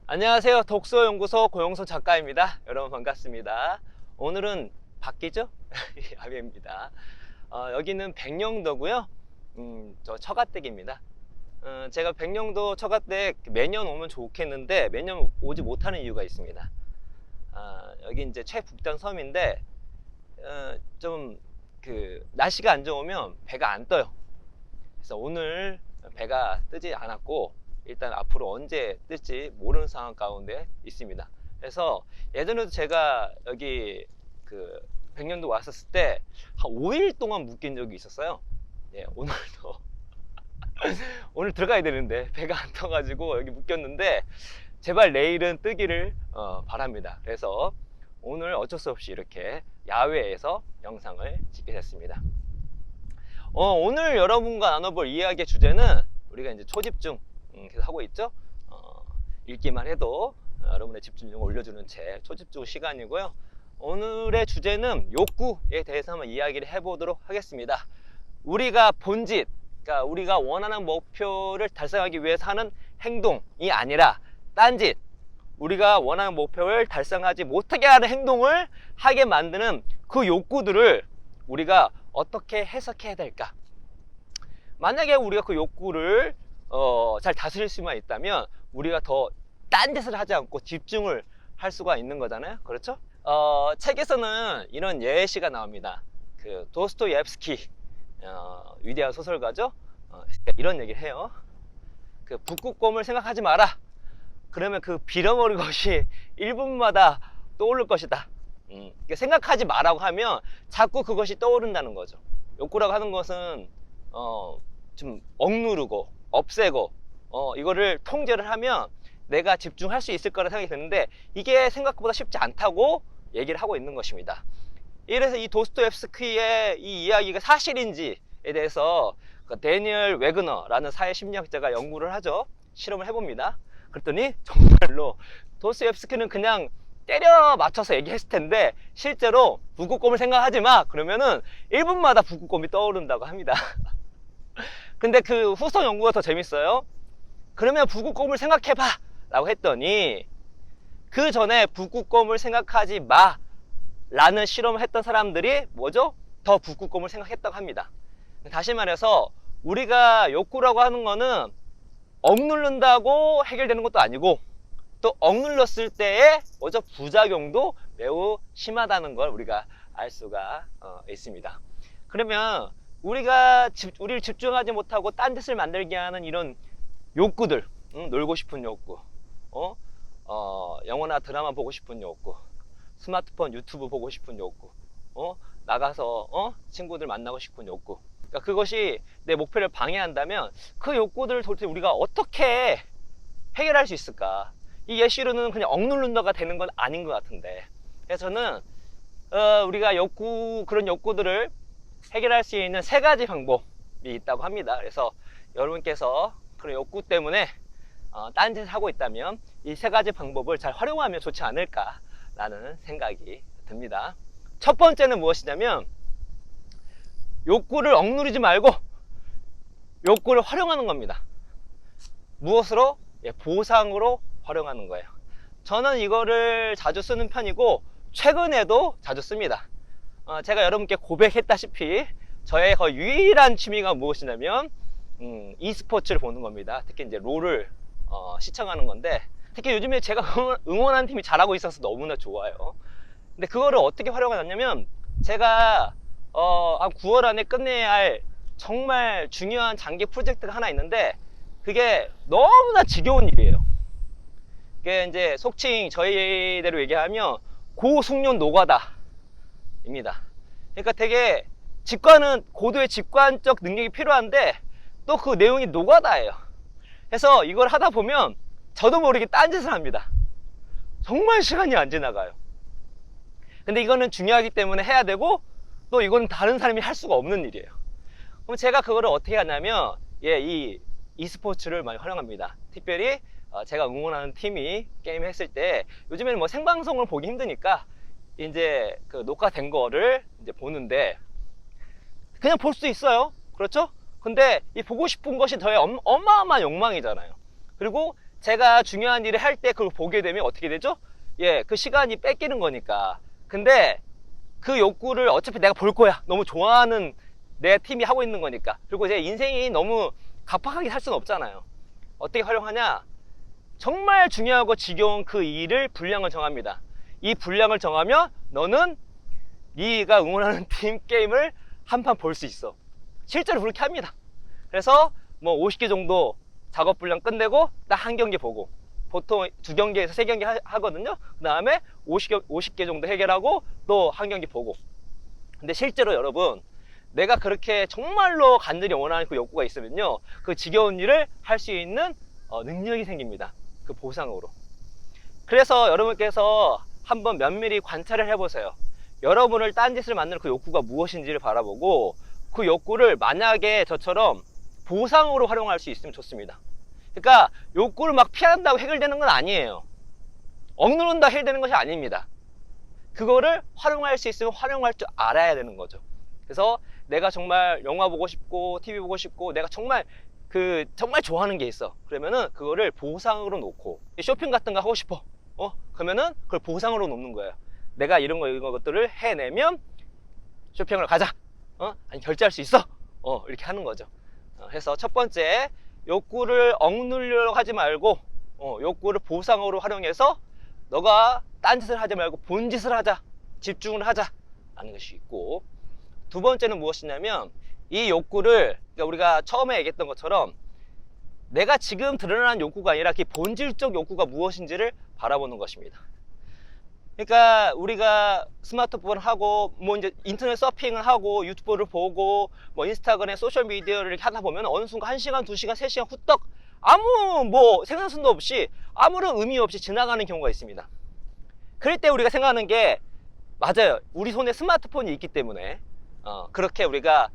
안녕하세요. 독서연구소 고용선 작가입니다. 여러분 반갑습니다. 오늘은 바뀌죠? 야외입니다. 여기는 백령도고요. 저 처가댁입니다. 제가 백령도 처가댁 매년 오면 좋겠는데 매년 오지 못하는 이유가 있습니다. 여기 이제 최북단 섬인데 좀 날씨가 안 좋으면 배가 안 떠요. 그래서 오늘 배가 뜨지 않았고 일단 앞으로 언제 뜰지 모르는 상황 가운데 있습니다. 그래서 예전에도 제가 여기 백년도 왔었을 때 한 5일 동안 묶인 적이 있었어요. 예, 오늘도 오늘 들어가야 되는데 배가 안 떠가지고 여기 묶였는데 제발 내일은 뜨기를 바랍니다. 그래서 오늘 어쩔 수 없이 이렇게 야외에서 영상을 찍게 됐습니다. 오늘 여러분과 나눠볼 이야기의 주제는 우리가 이제 초집중 계속 하고 있죠. 읽기만 해도 여러분의 집중력을 올려주는 책 초집중 시간이고요. 오늘의 주제는 욕구에 대해서 한번 이야기를 해보도록 하겠습니다. 우리가 본짓, 그러니까 우리가 원하는 목표를 달성하기 위해서 하는 행동이 아니라 딴짓, 우리가 원하는 목표를 달성하지 못하게 하는 행동을 하게 만드는 그 욕구들을 우리가 어떻게 해석해야 될까? 만약에 우리가 그 욕구를 잘 다스릴 수만 있다면 우리가 더 딴 짓을 하지 않고 집중을 할 수가 있는 거잖아요. 그렇죠? 책에서는 이런 예시가 나옵니다. 도스토옙스키 위대한 소설가죠. 이런 얘기를 해요. 북극곰을 생각하지 마라. 그러면 그 빌어먹은 것이 1분마다 떠오를 것이다. 생각하지 마라고 하면 자꾸 그것이 떠오른다는 거죠. 욕구라고 하는 것은 좀 억누르고 없애고 이거를 통제를 하면 내가 집중할 수 있을 거라 생각이 드는데 이게 생각보다 쉽지 않다고 얘기를 하고 있는 것입니다. 이래서 이 도스토옙스키의 이 이야기가 사실인지에 대해서 데니얼 웨그너라는 사회심리학자가 연구를 하죠. 실험을 해봅니다. 그랬더니 정말로 도스토옙스키는 그냥 때려 맞춰서 얘기했을 텐데 실제로 북극곰을 생각하지 마 그러면은 1분마다 북극곰이 떠오른다고 합니다. 근데 그 후속 연구가 더 재밌어요. 그러면 북극곰을 생각해봐 라고 했더니 그 전에 북극곰을 생각하지 마 라는 실험을 했던 사람들이 뭐죠? 더 북극곰을 생각했다고 합니다. 다시 말해서 우리가 욕구라고 하는 거는 억누른다고 해결되는 것도 아니고 또 억눌렀을 때의 뭐죠? 부작용도 매우 심하다는 걸 우리가 알 수가 있습니다. 그러면 우리를 집중하지 못하고 딴 짓을 만들게 하는 이런 욕구들, 놀고 싶은 욕구, 영화나 드라마 보고 싶은 욕구, 스마트폰 유튜브 보고 싶은 욕구, 나가서 친구들 만나고 싶은 욕구. 그러니까 그것이 내 목표를 방해한다면 그 욕구들을 도대체 우리가 어떻게 해결할 수 있을까? 이 예시로는 그냥 억누른다가 되는 건 아닌 것 같은데. 그래서 저는 우리가 그런 욕구들을 해결할 수 있는 3가지 방법이 있다고 합니다. 그래서 여러분께서 그런 욕구 때문에 딴짓을 하고 있다면 이 3가지 방법을 잘 활용하면 좋지 않을까라는 생각이 듭니다. 첫 번째는 무엇이냐면 욕구를 억누르지 말고 욕구를 활용하는 겁니다. 무엇으로? 보상으로 활용하는 거예요. 저는 이거를 자주 쓰는 편이고 최근에도 자주 씁니다. 제가 여러분께 고백했다시피 저의 거의 유일한 취미가 무엇이냐면 e스포츠를 보는 겁니다. 특히 이제 롤을 시청하는 건데 특히 요즘에 제가 응원하는 팀이 잘하고 있어서 너무나 좋아요. 근데 그거를 어떻게 활용하냐면 제가 한 9월 안에 끝내야 할 정말 중요한 장기 프로젝트가 하나 있는데 그게 너무나 지겨운 일이에요. 그게 이제 속칭 저희대로 얘기하면 고숙련 노가다 입니다. 그러니까 되게 고도의 직관적 능력이 필요한데 또 그 내용이 노가다예요. 그래서 이걸 하다 보면 저도 모르게 딴짓을 합니다. 정말 시간이 안 지나가요. 근데 이거는 중요하기 때문에 해야 되고 또 이건 다른 사람이 할 수가 없는 일이에요. 그럼 제가 그거를 어떻게 하냐면 이 e스포츠를 많이 활용합니다. 특별히 제가 응원하는 팀이 게임 했을 때 요즘에는 뭐 생방송을 보기 힘드니까 이제 녹화된 거를 이제 보는데 그냥 볼 수 있어요. 그렇죠? 근데 이 보고 싶은 것이 저의 어마어마한 욕망이잖아요. 그리고 제가 중요한 일을 할 때 그걸 보게 되면 어떻게 되죠? 예, 그 시간이 뺏기는 거니까. 근데 그 욕구를 어차피 내가 볼 거야. 너무 좋아하는 내 팀이 하고 있는 거니까. 그리고 제 인생이 너무 각박하게 살 수는 없잖아요. 어떻게 활용하냐? 정말 중요하고 지겨운 그 일을 분량을 정합니다. 이 분량을 정하면 너는 네가 응원하는 팀 게임을 한 판 볼 수 있어. 실제로 그렇게 합니다. 그래서 뭐 50개 정도 작업 분량 끝내고 딱 한 경기 보고, 보통 2경기에서 3경기 하거든요. 그 다음에 50개 정도 해결하고 또 한 경기 보고. 근데 실제로 여러분, 내가 그렇게 정말로 간절히 원하는 그 욕구가 있으면요, 그 지겨운 일을 할 수 있는 능력이 생깁니다. 그 보상으로. 그래서 여러분께서 한번 면밀히 관찰을 해보세요. 여러분을 딴짓을 만드는 그 욕구가 무엇인지를 바라보고, 그 욕구를 만약에 저처럼 보상으로 활용할 수 있으면 좋습니다. 그러니까 욕구를 막 피한다고 해결되는 건 아니에요. 억누른다 해결되는 것이 아닙니다. 그거를 활용할 수 있으면 활용할 줄 알아야 되는 거죠. 그래서 내가 정말 영화 보고 싶고 TV 보고 싶고 내가 정말 정말 좋아하는 게 있어. 그러면은 그거를 보상으로 놓고, 쇼핑 같은 거 하고 싶어. 그러면은 그걸 보상으로 놓는 거예요. 내가 이런 것들을 해내면 쇼핑을 가자. 아니 결제할 수 있어. 이렇게 하는 거죠. 해서 첫 번째, 욕구를 억누르려고 하지 말고 욕구를 보상으로 활용해서 너가 딴짓을 하지 말고 본짓을 하자, 집중을 하자 라는 것이 있고, 두 번째는 무엇이냐면, 이 욕구를, 그러니까 우리가 처음에 얘기했던 것처럼 내가 지금 드러나는 욕구가 아니라 그 본질적 욕구가 무엇인지를 바라보는 것입니다. 그러니까 우리가 스마트폰 하고 뭐 이제 인터넷 서핑을 하고 유튜브를 보고 뭐 인스타그램 소셜 미디어를 이렇게 하다 보면 어느 순간 1시간, 2시간, 3시간 후떡 아무 뭐 생산성도 없이 아무런 의미 없이 지나가는 경우가 있습니다. 그럴 때 우리가 생각하는 게, 맞아요, 우리 손에 스마트폰이 있기 때문에 그렇게 우리가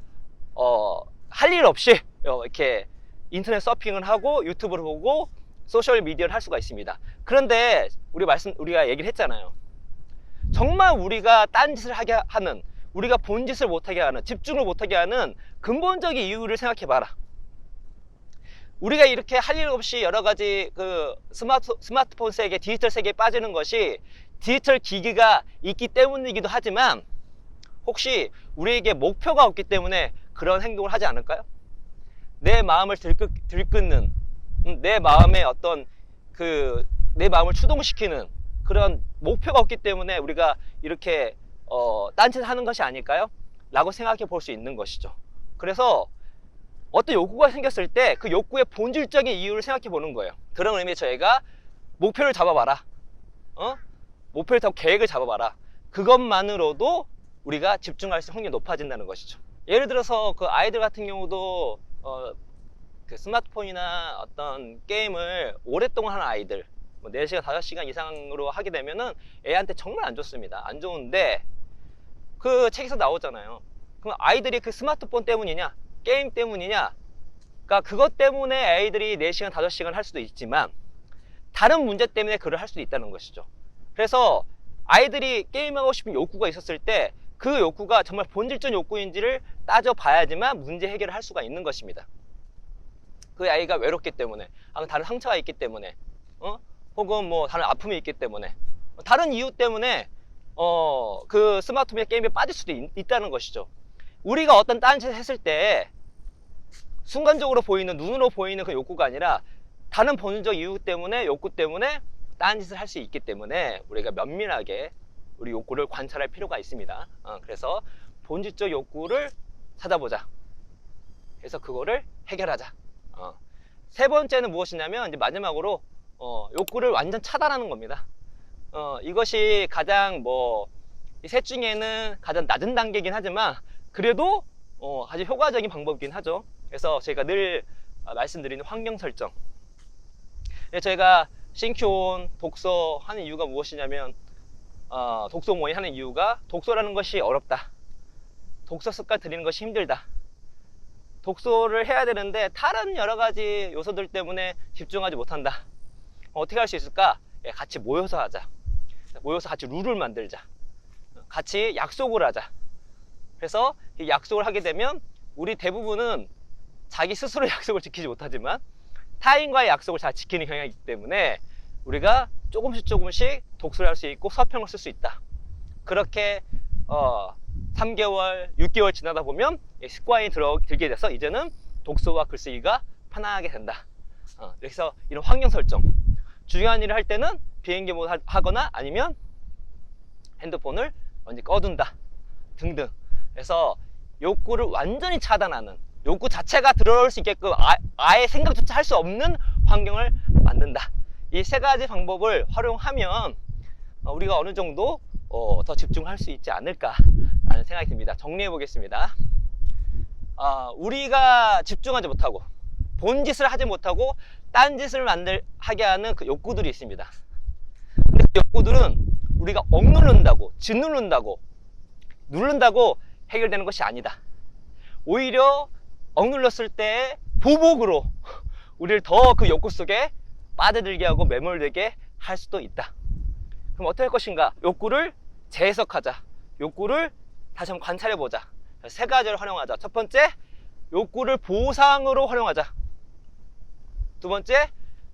할 일 없이 이렇게 인터넷 서핑을 하고 유튜브를 보고 소셜 미디어를 할 수가 있습니다. 그런데 우리가 얘기를 했잖아요. 정말 우리가 딴짓을 하게 하는, 우리가 본짓을 못하게 하는, 집중을 못하게 하는 근본적인 이유를 생각해 봐라. 우리가 이렇게 할 일 없이 여러 가지 그 스마트폰 세계, 디지털 세계에 빠지는 것이 디지털 기기가 있기 때문이기도 하지만, 혹시 우리에게 목표가 없기 때문에 그런 행동을 하지 않을까요? 내 마음을 들끓는, 내 마음의 어떤 내 마음을 추동시키는 그런 목표가 없기 때문에 우리가 이렇게 딴짓을 하는 것이 아닐까요? 라고 생각해 볼 수 있는 것이죠. 그래서 어떤 욕구가 생겼을 때 그 욕구의 본질적인 이유를 생각해 보는 거예요. 그런 의미에서 저희가 목표를 잡아봐라. 목표를 잡고 계획을 잡아봐라. 그것만으로도 우리가 집중할 수 있는 확률이 높아진다는 것이죠. 예를 들어서 그 아이들 같은 경우도 그 스마트폰이나 어떤 게임을 오랫동안 하는 아이들, 뭐 4시간, 5시간 이상으로 하게 되면은 애한테 정말 안 좋습니다. 안 좋은데, 그 책에서 나오잖아요. 그럼 아이들이 그 스마트폰 때문이냐, 게임 때문이냐, 그러니까 그것 때문에 애들이 4시간, 5시간 할 수도 있지만 다른 문제 때문에 그걸 할 수도 있다는 것이죠. 그래서 아이들이 게임하고 싶은 욕구가 있었을 때 그 욕구가 정말 본질적 욕구인지를 따져봐야지만 문제 해결을 할 수가 있는 것입니다. 그 아이가 외롭기 때문에, 다른 상처가 있기 때문에, 혹은 뭐 다른 아픔이 있기 때문에, 다른 이유 때문에 그 스마트폰 게임에 빠질 수도 있다는 것이죠. 우리가 어떤 딴짓을 했을 때 순간적으로 보이는, 눈으로 보이는 그 욕구가 아니라 다른 본질적 이유 때문에, 욕구 때문에 딴짓을 할 수 있기 때문에 우리가 면밀하게 우리 욕구를 관찰할 필요가 있습니다. 그래서 본질적 욕구를 찾아보자. 그래서 그거를 해결하자. 세 번째는 무엇이냐면, 이제 마지막으로 욕구를 완전 차단하는 겁니다. 이것이 가장 이 셋 중에는 가장 낮은 단계이긴 하지만 그래도 아주 효과적인 방법이긴 하죠. 그래서 제가 늘 말씀드리는 환경 설정. 저희가 싱크온 독서 하는 이유가 무엇이냐면, 독서 모임 하는 이유가 독서라는 것이 어렵다. 독서 습관 들이는 것이 힘들다. 독서를 해야 되는데 다른 여러 가지 요소들 때문에 집중하지 못한다. 어떻게 할 수 있을까? 같이 모여서 하자. 모여서 같이 룰을 만들자. 같이 약속을 하자. 그래서 이 약속을 하게 되면 우리 대부분은 자기 스스로 약속을 지키지 못하지만 타인과의 약속을 잘 지키는 경향이기 때문에 우리가 조금씩 독서를 할 수 있고 서평을 쓸 수 있다. 그렇게 3개월, 6개월 지나다 보면 습관이 들게 돼서 이제는 독서와 글쓰기가 편하게 된다. 그래서 이런 환경 설정, 중요한 일을 할 때는 비행기 모드 하거나 아니면 핸드폰을 완전히 꺼둔다 등등. 그래서 욕구를 완전히 차단하는, 욕구 자체가 들어올 수 있게끔 아예 생각조차 할 수 없는 환경을 만든다. 이 세 가지 방법을 활용하면 우리가 어느 정도 더 집중할 수 있지 않을까 라는 생각이 듭니다. 정리해 보겠습니다. 우리가 집중하지 못하고 본짓을 하지 못하고 딴짓을 하게 하는 그 욕구들이 있습니다. 근데 그 욕구들은 우리가 억누른다고, 짓누른다고, 누른다고 해결되는 것이 아니다. 오히려 억눌렀을 때 보복으로 우리를 더 그 욕구 속에 빠져들게 하고 매몰되게 할 수도 있다. 그럼 어떻게 할 것인가? 욕구를 재해석하자. 욕구를 다시 한번 관찰해보자. 세 가지를 활용하자. 첫 번째, 욕구를 보상으로 활용하자. 두 번째,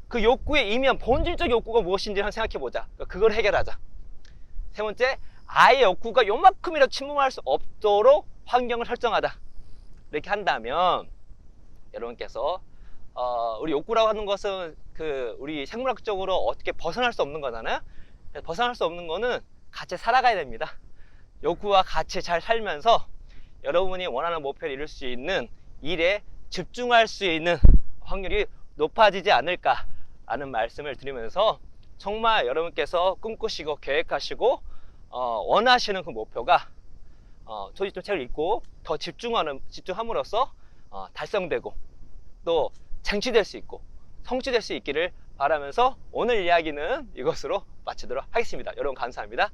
그 욕구의 이면, 본질적 욕구가 무엇인지 한번 생각해보자. 그걸 해결하자. 세 번째, 아예 욕구가 요만큼이라도 침범할 수 없도록 환경을 설정하자. 이렇게 한다면 여러분께서 우리 욕구라고 하는 것은 우리 생물학적으로 어떻게 벗어날 수 없는 거잖아요. 벗어날 수 없는 거는 같이 살아가야 됩니다. 욕구와 같이 잘 살면서 여러분이 원하는 목표를 이룰 수 있는 일에 집중할 수 있는 확률이 높아지지 않을까 라는 말씀을 드리면서, 정말 여러분께서 꿈꾸시고 계획하시고 원하시는 그 목표가 소지점 책을 읽고 더 집중함으로써 달성되고 또 쟁취될 수 있고 성취될 수 있기를 바라면서 오늘 이야기는 이것으로 마치도록 하겠습니다. 여러분 감사합니다.